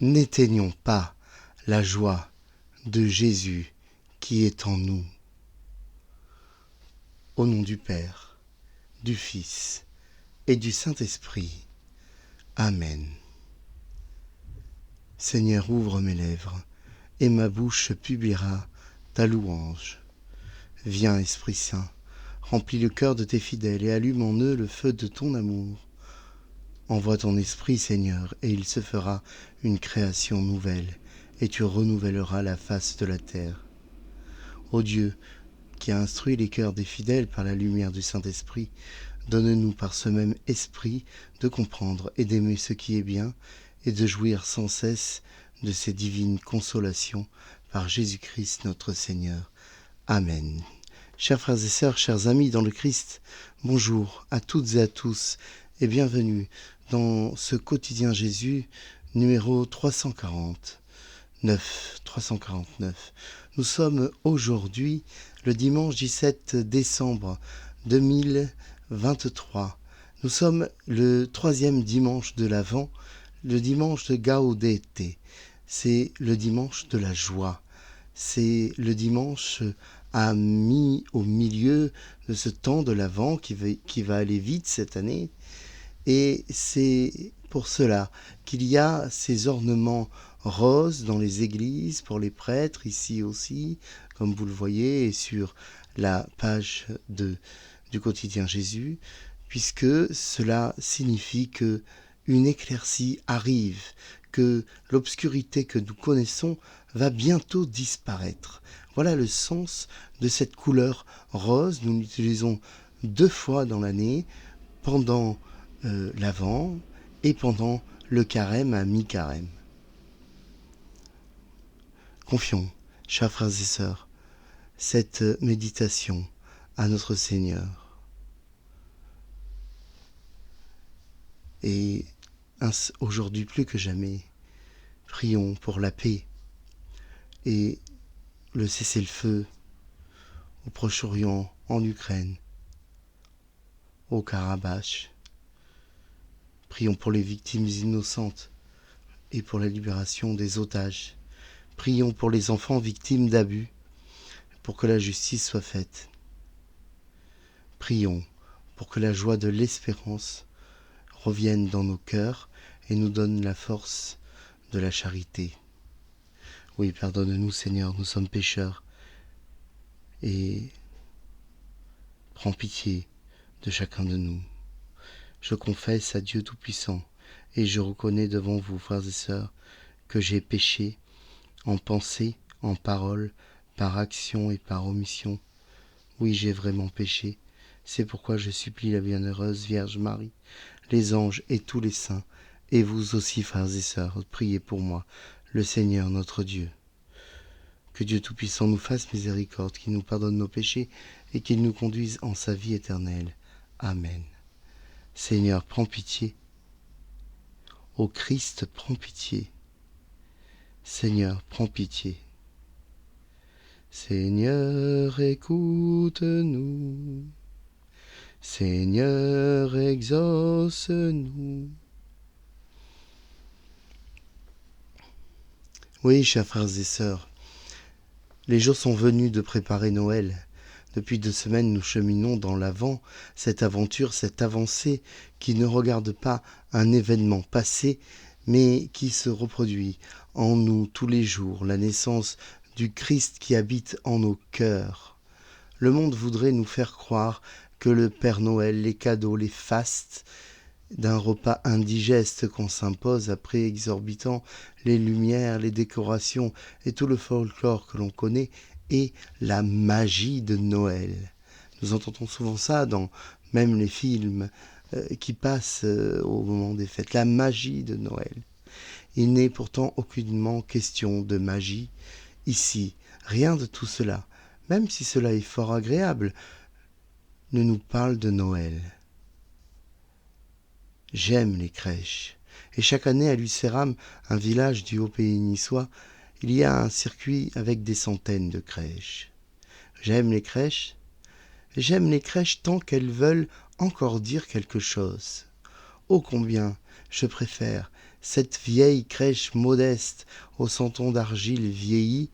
N'éteignons pas la joie de Jésus qui est en nous. Au nom du Père, du Fils et du Saint-Esprit. Amen. Seigneur, ouvre mes lèvres, et ma bouche publiera ta louange. Viens, Esprit Saint, remplis le cœur de tes fidèles et allume en eux le feu de ton amour. Envoie ton Esprit, Seigneur, et il se fera une création nouvelle, et tu renouvelleras la face de la terre. Ô Dieu, qui a instruit les cœurs des fidèles par la lumière du Saint-Esprit, donne-nous par ce même Esprit de comprendre et d'aimer ce qui est bien, et de jouir sans cesse de ces divines consolations par Jésus-Christ notre Seigneur. Amen. Chers frères et sœurs, chers amis dans le Christ, bonjour à toutes et à tous et bienvenue dans ce quotidien Jésus numéro 349. Nous sommes aujourd'hui le dimanche 17 décembre 2023. Nous sommes le 3e dimanche de l'Avent, le dimanche de Gaudete. C'est le dimanche de la joie. C'est le dimanche mis au milieu de ce temps de l'Avent qui va aller vite cette année. Et c'est pour cela qu'il y a ces ornements roses dans les églises, pour les prêtres, ici aussi, comme vous le voyez, et sur la page du quotidien Jésus, puisque cela signifie que une éclaircie arrive, que l'obscurité que nous connaissons va bientôt disparaître. Voilà le sens de cette couleur rose. Nous l'utilisons 2 fois dans l'année, pendant l'Avent et pendant le carême à mi-carême. Confions, chers frères et sœurs, cette méditation à notre Seigneur. Et aujourd'hui plus que jamais, prions pour la paix et le cessez-le-feu au Proche-Orient, en Ukraine, au Karabakh. Prions pour les victimes innocentes et pour la libération des otages. Prions pour les enfants victimes d'abus, pour que la justice soit faite. Prions pour que la joie de l'espérance revienne dans nos cœurs et nous donne la force de la charité. Oui, pardonne-nous, Seigneur, nous sommes pécheurs. Et prends pitié de chacun de nous. Je confesse à Dieu Tout-Puissant et je reconnais devant vous, frères et sœurs, que j'ai péché en pensée, en parole, par action et par omission. Oui, j'ai vraiment péché. C'est pourquoi je supplie la bienheureuse Vierge Marie, les anges et tous les saints, et vous aussi, frères et sœurs, priez pour moi, le Seigneur notre Dieu. Que Dieu Tout-Puissant nous fasse miséricorde, qu'il nous pardonne nos péchés et qu'il nous conduise en sa vie éternelle. Amen. Seigneur, prends pitié. Ô Christ, prends pitié. Seigneur, prends pitié. Seigneur, écoute-nous. Seigneur, exauce-nous. Oui, chers frères et sœurs, les jours sont venus de préparer Noël. Depuis 2 semaines, nous cheminons dans l'Avent, cette aventure, cette avancée qui ne regarde pas un événement passé, mais qui se reproduit en nous tous les jours, la naissance du Christ qui habite en nos cœurs. Le monde voudrait nous faire croire que le Père Noël, les cadeaux, les fastes d'un repas indigeste qu'on s'impose à prix exorbitant, les lumières, les décorations et tout le folklore que l'on connaît, et la magie de Noël. Nous entendons souvent ça dans même les films qui passent au moment des fêtes. La magie de Noël. Il n'est pourtant aucunement question de magie ici. Rien de tout cela, même si cela est fort agréable, ne nous parle de Noël. J'aime les crèches. Et chaque année à Lucéram, un village du Haut-Pays niçois, il y a un circuit avec des centaines de crèches. J'aime les crèches tant qu'elles veulent encore dire quelque chose. Oh combien je préfère cette vieille crèche modeste au santon d'argile vieillie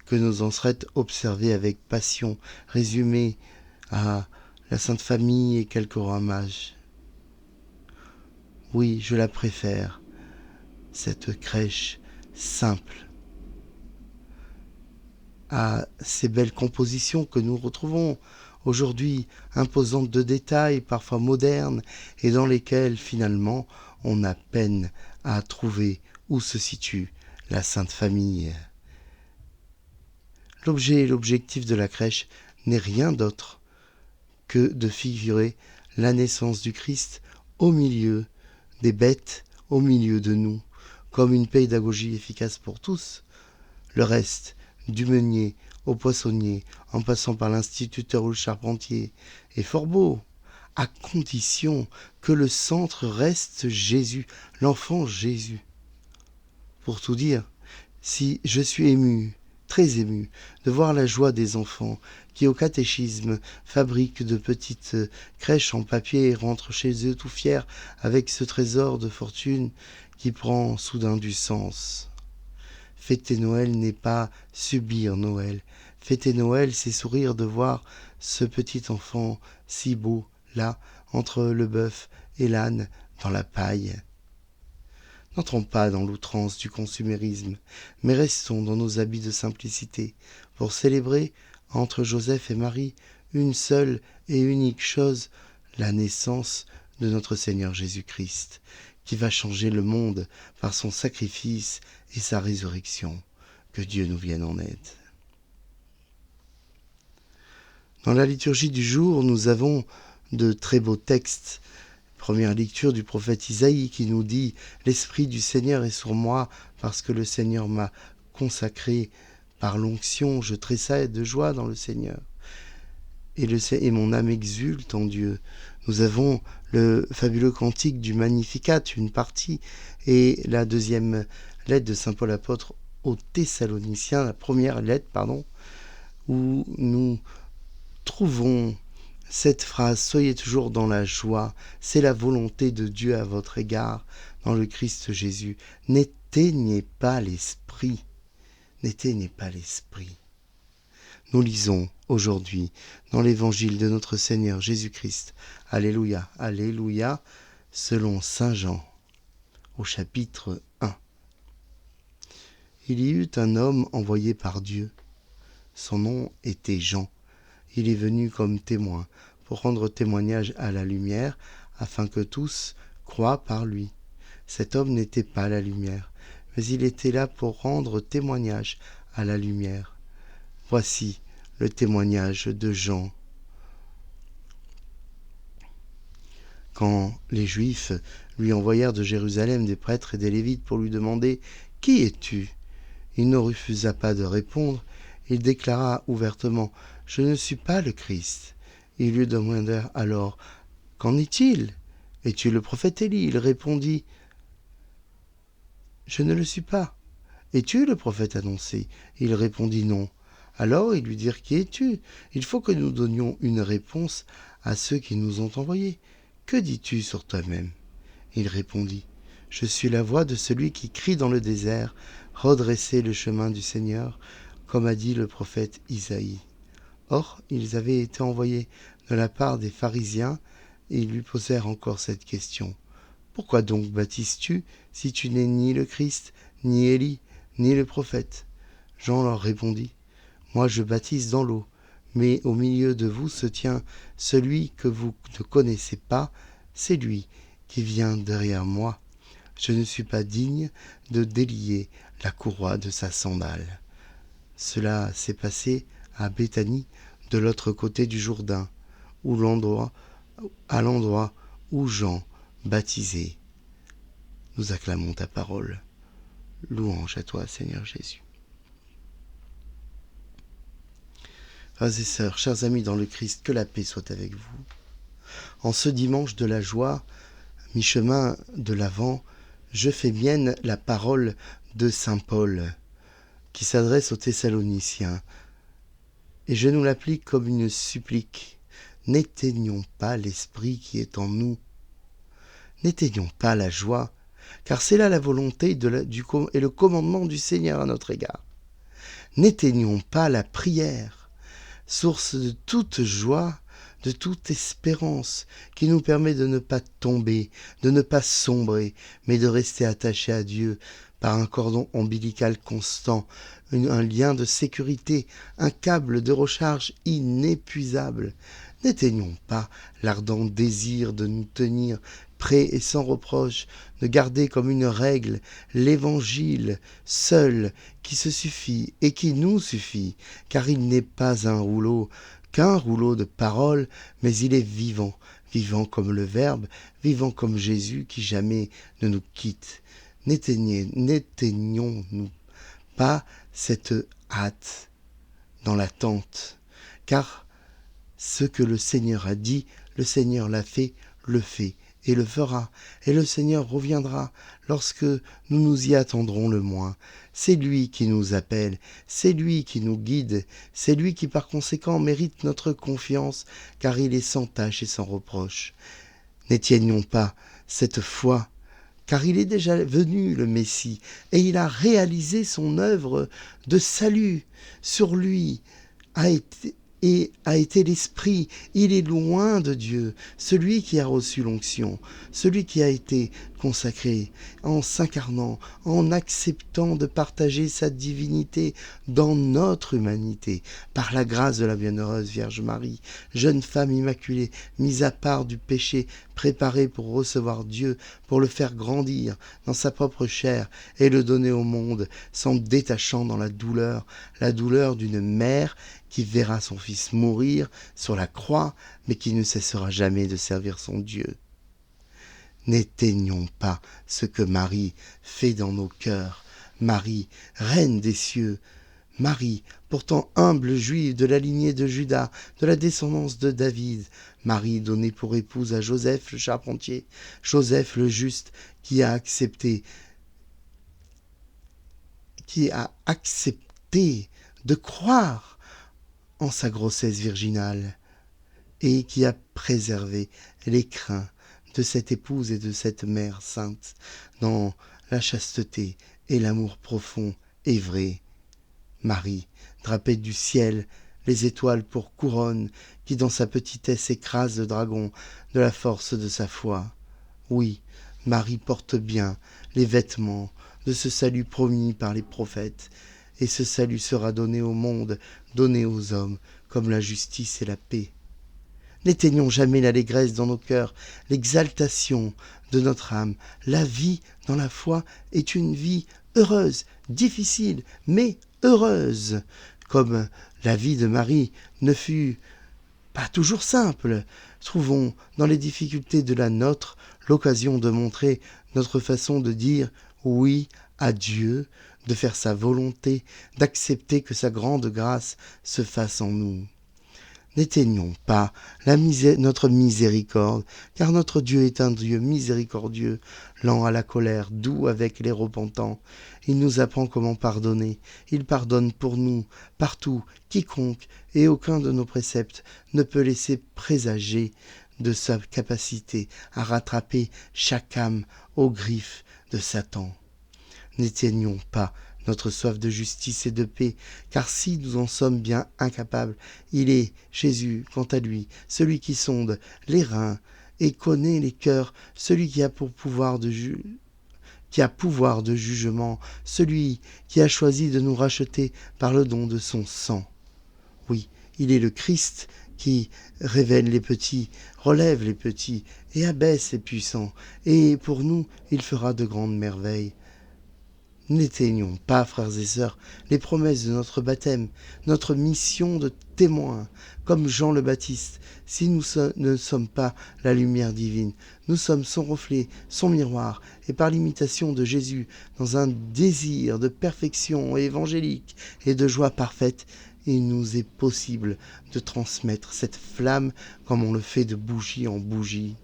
que nos ancêtres observaient avec passion, résumée à la Sainte Famille et quelques rois mages. Oui, je la préfère, cette crèche simple, à ces belles compositions que nous retrouvons aujourd'hui, imposantes de détails, parfois modernes, et dans lesquelles finalement on a peine à trouver où se situe la Sainte Famille. L'objet et l'objectif de la crèche n'est rien d'autre que de figurer la naissance du Christ au milieu des bêtes, au milieu de nous, comme une pédagogie efficace pour tous. Le reste, du meunier au poissonnier, en passant par l'instituteur ou le charpentier, est fort beau, à condition que le centre reste Jésus, l'enfant Jésus. Pour tout dire, si je suis ému, très ému, de voir la joie des enfants qui, au catéchisme, fabriquent de petites crèches en papier et rentrent chez eux tout fiers avec ce trésor de fortune qui prend soudain du sens. Fêter Noël n'est pas subir Noël. Fêter Noël, c'est sourire de voir ce petit enfant si beau, là, entre le bœuf et l'âne, dans la paille. N'entrons pas dans l'outrance du consumérisme, mais restons dans nos habits de simplicité, pour célébrer, entre Joseph et Marie, une seule et unique chose, la naissance de notre Seigneur Jésus-Christ, qui va changer le monde par son sacrifice et sa résurrection. Que Dieu nous vienne en aide. Dans la liturgie du jour, nous avons de très beaux textes. Première lecture du prophète Isaïe qui nous dit « L'Esprit du Seigneur est sur moi parce que le Seigneur m'a consacré par l'onction, je tressaille de joie dans le Seigneur. Et mon âme exulte en Dieu. » Nous avons le fabuleux cantique du Magnificat, une partie, et la deuxième lettre de saint Paul apôtre aux Thessaloniciens, la première lettre, où nous trouvons cette phrase « Soyez toujours dans la joie, c'est la volonté de Dieu à votre égard dans le Christ Jésus. N'éteignez pas l'esprit. » N'éteignez pas l'esprit. Nous lisons aujourd'hui dans l'évangile de notre Seigneur Jésus-Christ. Alléluia, Alléluia, selon saint Jean, au chapitre 1. Il y eut un homme envoyé par Dieu. Son nom était Jean. Il est venu comme témoin pour rendre témoignage à la lumière, afin que tous croient par lui. Cet homme n'était pas la lumière, mais il était là pour rendre témoignage à la lumière. Voici le témoignage de Jean. Quand les Juifs lui envoyèrent de Jérusalem des prêtres et des Lévites pour lui demander « Qui es-tu » il ne refusa pas de répondre. Il déclara ouvertement « Je ne suis pas le Christ ». Ils lui demandèrent alors « Qu'en est-il ? Es-tu le prophète Élie ?» Il répondit « Je ne le suis pas. » « Es-tu le prophète annoncé ?» Il répondit « Non. » Alors ils lui dirent « Qui es-tu ? Il faut que nous donnions une réponse à ceux qui nous ont envoyés. Que dis-tu sur toi-même » Il répondit « Je suis la voix de celui qui crie dans le désert, redressez le chemin du Seigneur, comme a dit le prophète Isaïe. » Or, ils avaient été envoyés de la part des pharisiens et ils lui posèrent encore cette question. « Pourquoi donc baptises-tu si tu n'es ni le Christ, ni Élie, ni le prophète ?» Jean leur répondit « Moi je baptise dans l'eau, mais au milieu de vous se tient celui que vous ne connaissez pas, c'est lui qui vient derrière moi. Je ne suis pas digne de délier la courroie de sa sandale. » Cela s'est passé à Béthanie, de l'autre côté du Jourdain, à l'endroit où Jean baptisait. Nous acclamons ta parole. Louange à toi, Seigneur Jésus. Frères et sœurs, chers amis dans le Christ, que la paix soit avec vous. En ce dimanche de la joie, mi-chemin de l'Avent, je fais mienne la parole de saint Paul, qui s'adresse aux Thessaloniciens, et je nous l'applique comme une supplique. N'éteignons pas l'esprit qui est en nous. N'éteignons pas la joie. car c'est là la volonté et le commandement du Seigneur à notre égard. N'éteignons pas la prière, source de toute joie, de toute espérance, qui nous permet de ne pas tomber, de ne pas sombrer, mais de rester attachés à Dieu par un cordon ombilical constant, un lien de sécurité, un câble de recharge inépuisable. N'éteignons pas l'ardent désir de nous tenir prêts et sans reproche, de garder comme une règle l'Évangile seul qui se suffit et qui nous suffit, car il n'est pas qu'un rouleau de paroles, mais il est vivant, vivant comme le Verbe, vivant comme Jésus qui jamais ne nous quitte. N'éteignons-nous pas cette hâte dans l'attente, car ce que le Seigneur a dit, le Seigneur l'a fait, le fait et le fera. Et le Seigneur reviendra lorsque nous nous y attendrons le moins. C'est lui qui nous appelle, c'est lui qui nous guide, c'est lui qui par conséquent mérite notre confiance, car il est sans tache et sans reproche. N'éteignons pas cette foi, car il est déjà venu le Messie, et il a réalisé son œuvre de salut. Sur lui a été l'Esprit. Il est loin de Dieu, celui qui a reçu l'onction, celui qui a été consacré en s'incarnant, en acceptant de partager sa divinité dans notre humanité, par la grâce de la bienheureuse Vierge Marie, jeune femme immaculée, mise à part du péché, préparée pour recevoir Dieu, pour le faire grandir dans sa propre chair et le donner au monde, s'en détachant dans la douleur d'une mère qui verra son fils mourir sur la croix, mais qui ne cessera jamais de servir son Dieu. N'éteignons pas ce que Marie fait dans nos cœurs. Marie, reine des cieux, Marie, pourtant humble juive de la lignée de Judas, de la descendance de David, Marie donnée pour épouse à Joseph le charpentier, Joseph le juste, qui a accepté de croire en sa grossesse virginale et qui a préservé les crins de cette épouse et de cette mère sainte dans la chasteté et l'amour profond et vrai. Marie, drapée du ciel, les étoiles pour couronne, qui dans sa petitesse écrase le dragon de la force de sa foi. Oui, Marie porte bien les vêtements de ce salut promis par les prophètes, et ce salut sera donné au monde, donné aux hommes, comme la justice et la paix. N'éteignons jamais l'allégresse dans nos cœurs, l'exaltation de notre âme. La vie dans la foi est une vie heureuse, difficile, mais heureuse, comme la vie de Marie ne fut pas toujours simple. Trouvons dans les difficultés de la nôtre l'occasion de montrer notre façon de dire oui à Dieu, de faire sa volonté, d'accepter que sa grande grâce se fasse en nous. N'éteignons pas notre miséricorde, car notre Dieu est un Dieu miséricordieux, lent à la colère, doux avec les repentants. Il nous apprend comment pardonner. Il pardonne pour nous, partout, quiconque, et aucun de nos préceptes ne peut laisser présager de sa capacité à rattraper chaque âme aux griffes de Satan. N'éteignons pas notre soif de justice et de paix, car si nous en sommes bien incapables, il est, Jésus, quant à lui, celui qui sonde les reins et connaît les cœurs, celui qui a pouvoir de jugement, celui qui a choisi de nous racheter par le don de son sang. Oui, il est le Christ qui révèle les petits, relève les petits et abaisse les puissants, et pour nous, il fera de grandes merveilles. N'éteignons pas, frères et sœurs, les promesses de notre baptême, notre mission de témoin, comme Jean le Baptiste. Si nous ne sommes pas la lumière divine, nous sommes son reflet, son miroir, et par l'imitation de Jésus, dans un désir de perfection évangélique et de joie parfaite, il nous est possible de transmettre cette flamme comme on le fait de bougie en bougie.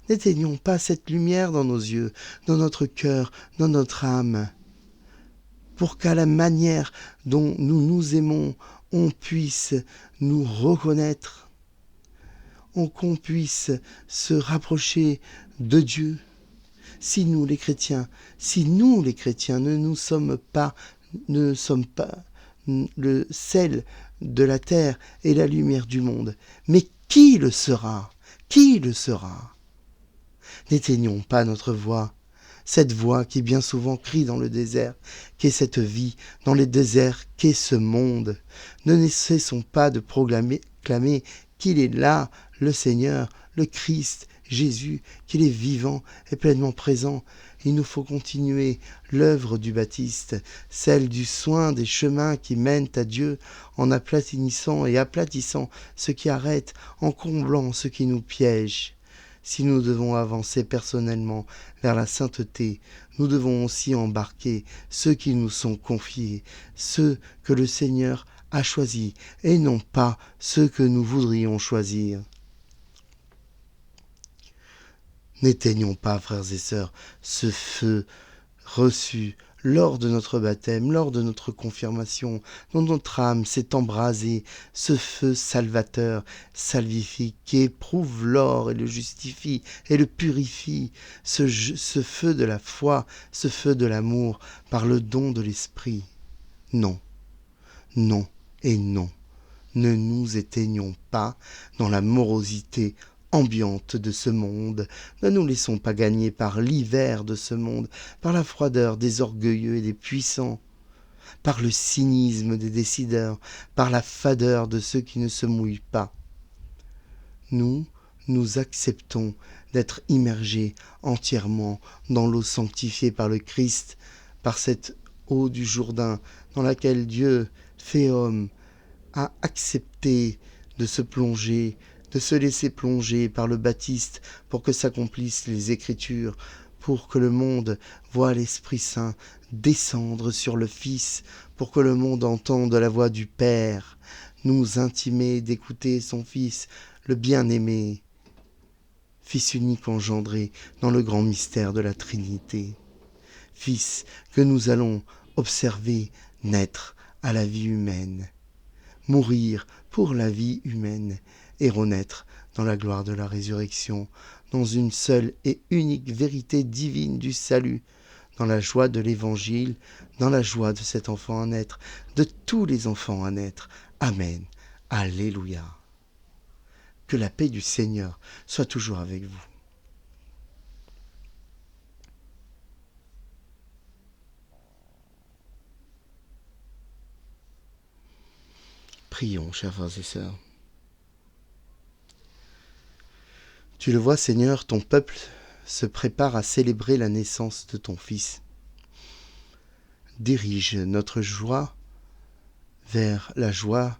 N'éteignons pas cette lumière dans nos yeux, dans notre cœur, dans notre âme, pour qu'à la manière dont nous nous aimons, on puisse nous reconnaître, qu'on puisse se rapprocher de Dieu. Si nous les chrétiens, ne sommes pas le sel de la terre et la lumière du monde, mais qui le sera? Qui le sera? N'éteignons pas notre voix, cette voix qui bien souvent crie dans le désert, qu'est cette vie, dans les déserts, qu'est ce monde. Ne cessons pas de proclamer qu'il est là, le Seigneur, le Christ, Jésus, qu'il est vivant et pleinement présent. Il nous faut continuer l'œuvre du Baptiste, celle du soin des chemins qui mènent à Dieu, en aplatissant et aplatissant ce qui arrête, en comblant ce qui nous piège. Si nous devons avancer personnellement vers la sainteté, nous devons aussi embarquer ceux qui nous sont confiés, ceux que le Seigneur a choisis, et non pas ceux que nous voudrions choisir. N'éteignons pas, frères et sœurs, ce feu reçu lors de notre baptême, lors de notre confirmation, dont notre âme s'est embrasée, ce feu salvateur, salvifique, qui éprouve l'or et le justifie et le purifie, ce feu de la foi, ce feu de l'amour, par le don de l'Esprit. Non, non et non, ne nous éteignons pas dans la morosité ambiante de ce monde, ne nous laissons pas gagner par l'hiver de ce monde, par la froideur des orgueilleux et des puissants, par le cynisme des décideurs, par la fadeur de ceux qui ne se mouillent pas. Nous acceptons d'être immergés entièrement dans l'eau sanctifiée par le Christ, par cette eau du Jourdain dans laquelle Dieu, fait homme, a accepté de se plonger, de se laisser plonger par le Baptiste pour que s'accomplissent les Écritures, pour que le monde voie l'Esprit Saint descendre sur le Fils, pour que le monde entende la voix du Père, nous intimer d'écouter son Fils, le bien-aimé, Fils unique engendré dans le grand mystère de la Trinité. Fils que nous allons observer naître à la vie humaine, mourir pour la vie humaine et renaître dans la gloire de la résurrection, dans une seule et unique vérité divine du salut, dans la joie de l'Évangile, dans la joie de cet enfant à naître, de tous les enfants à naître. Amen. Alléluia. Que la paix du Seigneur soit toujours avec vous. Prions, chers frères et sœurs. Tu le vois, Seigneur, ton peuple se prépare à célébrer la naissance de ton Fils. Dirige notre joie vers la joie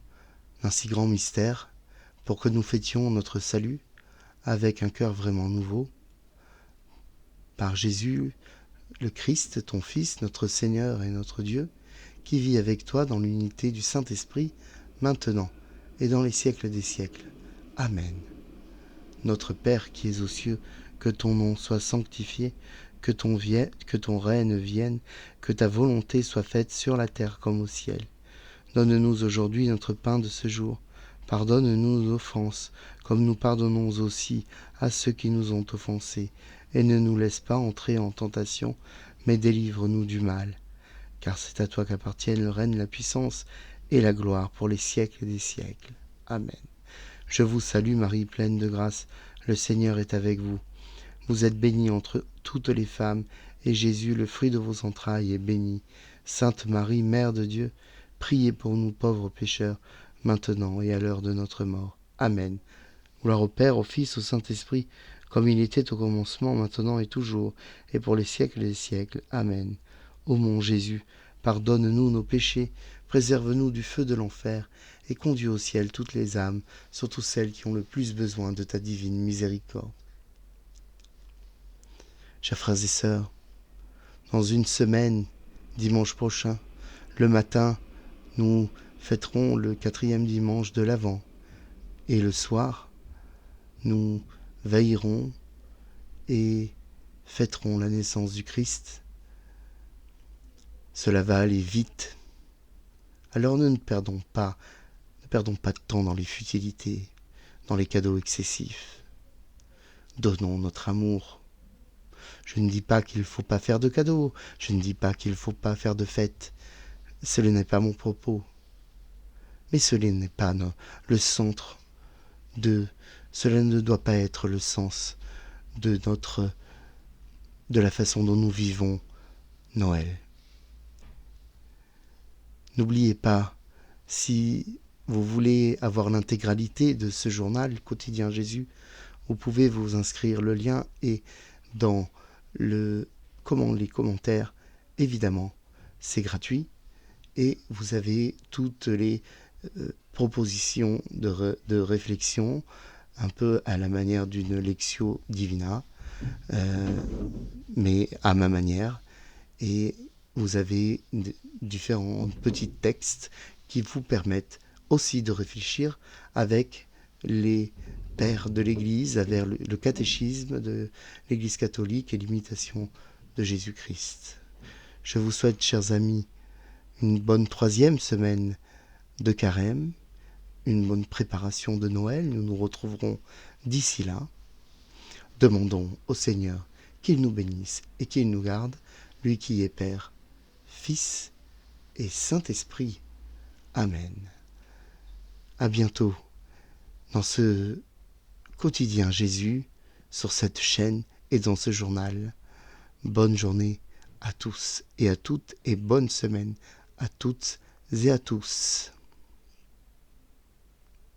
d'un si grand mystère, pour que nous fêtions notre salut avec un cœur vraiment nouveau, par Jésus, le Christ, ton Fils, notre Seigneur et notre Dieu, qui vit avec toi dans l'unité du Saint-Esprit, maintenant et dans les siècles des siècles. Amen. Notre Père qui es aux cieux, que ton nom soit sanctifié, que ton règne vienne, que ta volonté soit faite sur la terre comme au ciel. Donne-nous aujourd'hui notre pain de ce jour. Pardonne-nous nos offenses, comme nous pardonnons aussi à ceux qui nous ont offensés. Et ne nous laisse pas entrer en tentation, mais délivre-nous du mal. Car c'est à toi qu'appartiennent le règne, la puissance et la gloire pour les siècles des siècles. Amen. Je vous salue Marie, pleine de grâce, le Seigneur est avec vous. Vous êtes bénie entre toutes les femmes, et Jésus, le fruit de vos entrailles, est béni. Sainte Marie, Mère de Dieu, priez pour nous pauvres pécheurs, maintenant et à l'heure de notre mort. Amen. Gloire au Père, au Fils, au Saint-Esprit, comme il était au commencement, maintenant et toujours, et pour les siècles des siècles. Amen. Ô mon Jésus, pardonne-nous nos péchés, préserve-nous du feu de l'enfer, et conduis au ciel toutes les âmes, surtout celles qui ont le plus besoin de ta divine miséricorde. Chers frères et sœurs, dans une semaine, dimanche prochain, le matin, nous fêterons le 4e dimanche de l'Avent, et le soir, nous veillerons et fêterons la naissance du Christ. Cela va aller vite. Alors ne perdons pas de temps dans les futilités, dans les cadeaux excessifs. Donnons notre amour. Je ne dis pas qu'il ne faut pas faire de cadeaux, je ne dis pas qu'il ne faut pas faire de fêtes. Ce n'est pas mon propos. Mais cela n'est pas le centre cela ne doit pas être le sens de la façon dont nous vivons Noël. N'oubliez pas, si vous voulez avoir l'intégralité de ce journal quotidien Jésus, vous pouvez vous inscrire. Le lien est dans les commentaires. Évidemment, c'est gratuit et vous avez toutes les propositions de réflexion, un peu à la manière d'une Lectio Divina, mais à ma manière. Et vous avez différents petits textes qui vous permettent aussi de réfléchir avec les pères de l'Église, avec le catéchisme de l'Église catholique et l'imitation de Jésus-Christ. Je vous souhaite, chers amis, une bonne 3e semaine de Carême, une bonne préparation de Noël. Nous nous retrouverons d'ici là. Demandons au Seigneur qu'il nous bénisse et qu'il nous garde, lui qui est Père, Fils et Saint-Esprit. Amen. À bientôt dans ce quotidien Jésus, sur cette chaîne et dans ce journal. Bonne journée à tous et à toutes et bonne semaine à toutes et à tous.